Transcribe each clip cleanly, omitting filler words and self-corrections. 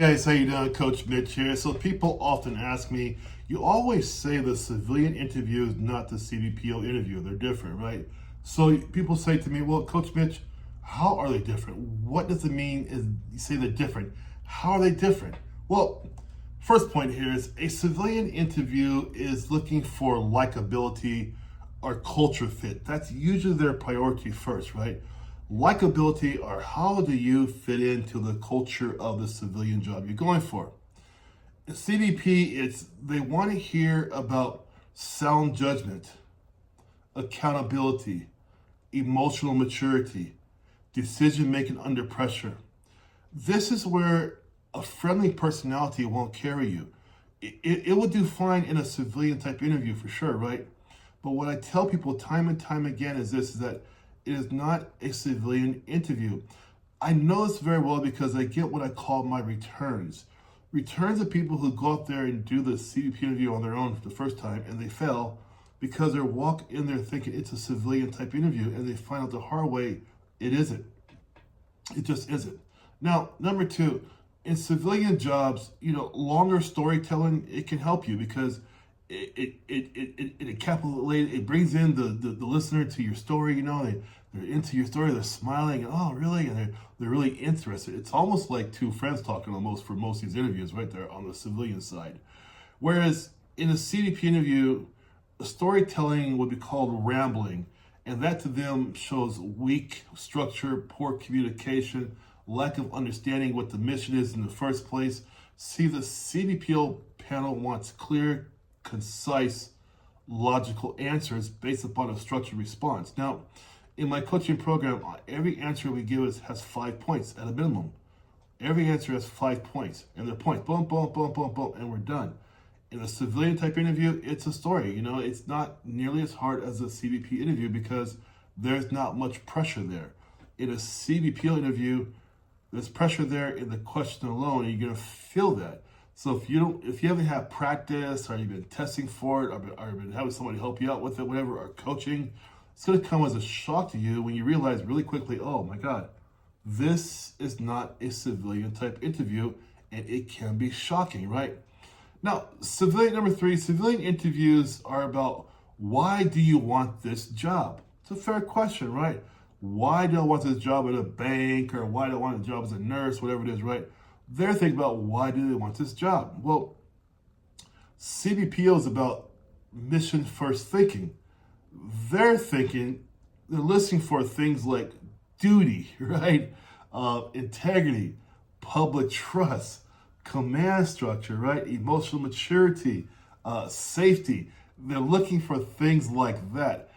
Hey guys, how you doing? Coach Mitch here. So people often ask me, you always say the civilian interview is not the CBPO interview. They're different, right? So people say to me, well, Coach Mitch, how are they different? What does it mean is you say they're different? How are they different? Well, first point here is a civilian interview is looking for likability or culture fit. That's usually their priority first, right? Likability, or how do you fit into the culture of the civilian job you're going for? CBP, it's they want to hear about sound judgment, accountability, emotional maturity, decision making under pressure. This is where a friendly personality won't carry you. It will do fine in a civilian type interview for sure, right? But what I tell people time and time again is that it is not a civilian interview. I know this very well because I get what I call my returns. Returns are people who go out there and do the CBP interview on their own for the first time and they fail because they're walk in there thinking it's a civilian type interview and they find out the hard way it isn't. It just isn't. Now, number two, in civilian jobs, longer storytelling, it can help you because it encapsulates, it brings in the listener to your story. They're into your story, they're smiling, and oh really, and they're really interested. It's almost like two friends talking almost for most of these interviews, right there on the civilian side. Whereas in a CDP interview, the storytelling would be called rambling, and that to them shows weak structure, poor communication, lack of understanding what the mission is in the first place. See, the CBPO panel wants clear, concise, logical answers based upon a structured response. Now, in my coaching program, every answer we give has 5 points at a minimum. Every answer has 5 points, and they're points, boom, boom, boom, boom, boom, and we're done. In a civilian type interview, it's a story. It's not nearly as hard as a CBP interview because there's not much pressure there. In a CBPO interview, there's pressure there in the question alone, and you're gonna feel that. So if you haven't had practice, or you've been testing for it, or been having somebody help you out with it, whatever, or coaching, it's going to come as a shock to you when you realize really quickly, oh my God, this is not a civilian type interview, and it can be shocking, right? Now, number three, civilian interviews are about why do you want this job? It's a fair question, right? Why do I want this job at a bank, or why do I want a job as a nurse, whatever it is, right? They're thinking about why do they want this job? Well, CBPO is about mission first thinking. They're listening for things like duty, right? Integrity, public trust, command structure, right? Emotional maturity, safety. They're looking for things like that.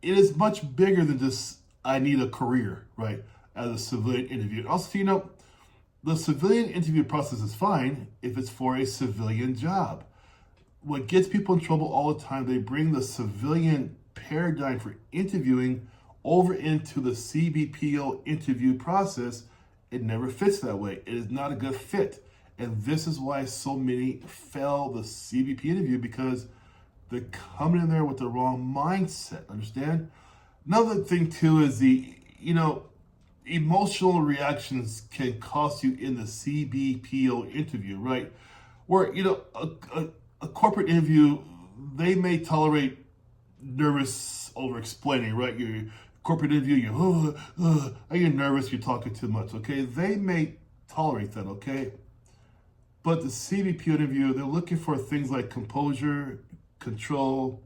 It is much bigger than just, I need a career, right? As a civilian interview. Also, the civilian interview process is fine if it's for a civilian job. What gets people in trouble all the time, they bring the civilian paradigm for interviewing over into the CBPO interview process. It never fits that way. It is not a good fit. And this is why so many fail the CBP interview, because they're coming in there with the wrong mindset. Understand? Another thing too is emotional reactions can cost you in the CBPO interview, right? Where, a corporate interview, they may tolerate nervous over explaining, right? Your corporate interview, you're nervous, you're talking too much, okay? They may tolerate that, okay? But the CBP interview, they're looking for things like composure, control,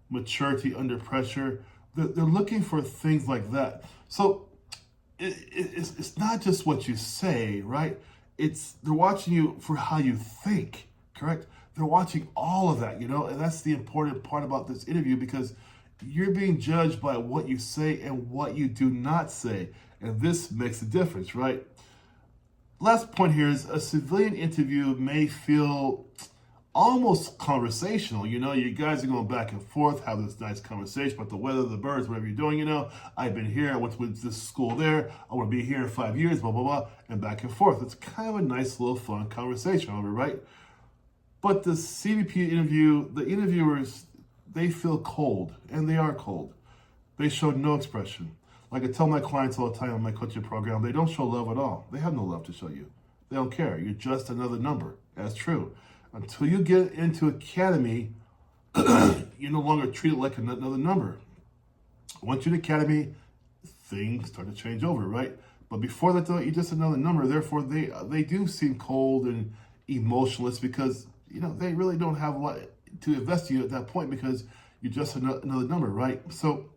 maturity under pressure. They're looking for things like that. So it's not just what you say, right? They're watching you for how you think, correct? They're watching all of that, and that's the important part about this interview, because you're being judged by what you say and what you do not say. And this makes a difference, right? Last point here is a civilian interview may feel almost conversational. You guys are going back and forth, have this nice conversation about the weather, the birds, whatever you're doing. I've been here, I went to this school there, I want to be here in 5 years, blah, blah, blah, and back and forth. It's kind of a nice little fun conversation, right? But the CBP interview, the interviewers, they feel cold, and they are cold. They show no expression. Like I tell my clients all the time on my coaching program, they don't show love at all. They have no love to show you. They don't care. You're just another number. That's true. Until you get into academy, you're no longer treated like another number. Once you're in academy, things start to change over, right? But before that, though, you're just another number. Therefore, they do seem cold and emotionless because, they really don't have a lot to invest in you at that point because you're just another number, right? So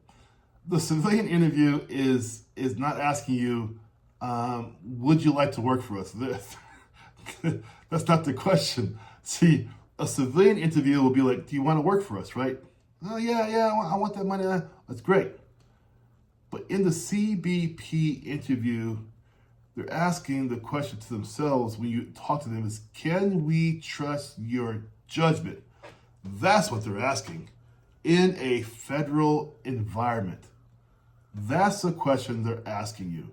the civilian interview is not asking you, would you like to work for us? That's not the question. See, a civilian interview will be like, do you want to work for us, right? Oh, yeah, I want that money. That's great. But in the CBP interview, they're asking the question to themselves when you talk to them is, can we trust your judgment? That's what they're asking in a federal environment. That's the question they're asking you.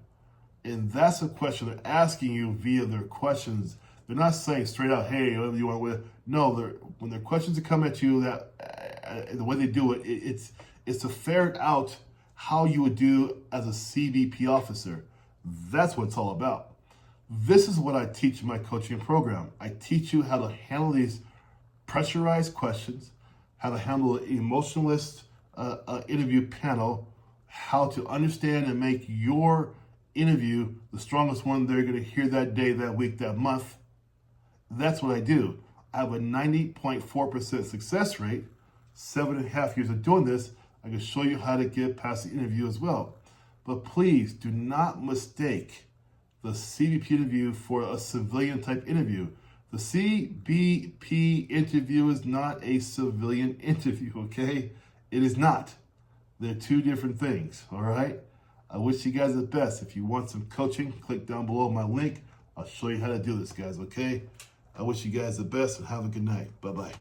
And that's a question they're asking you via their questions. They're not saying straight out, hey, whatever you want with. No, when their questions come at you, that the way they do it, it's to ferret out how you would do as a CBP officer. That's what it's all about. This is what I teach in my coaching program. I teach you how to handle these pressurized questions, how to handle an emotionalist interview panel, how to understand and make your interview the strongest one they're going to hear that day, that week, that month. That's what I do. I have a 90.4% success rate, 7.5 years of doing this. I can show you how to get past the interview as well. But please do not mistake the CBP interview for a civilian type interview. The CBP interview is not a civilian interview, okay? It is not. They're two different things, all right? I wish you guys the best. If you want some coaching, click down below my link. I'll show you how to do this, guys, okay? I wish you guys the best and have a good night. Bye-bye.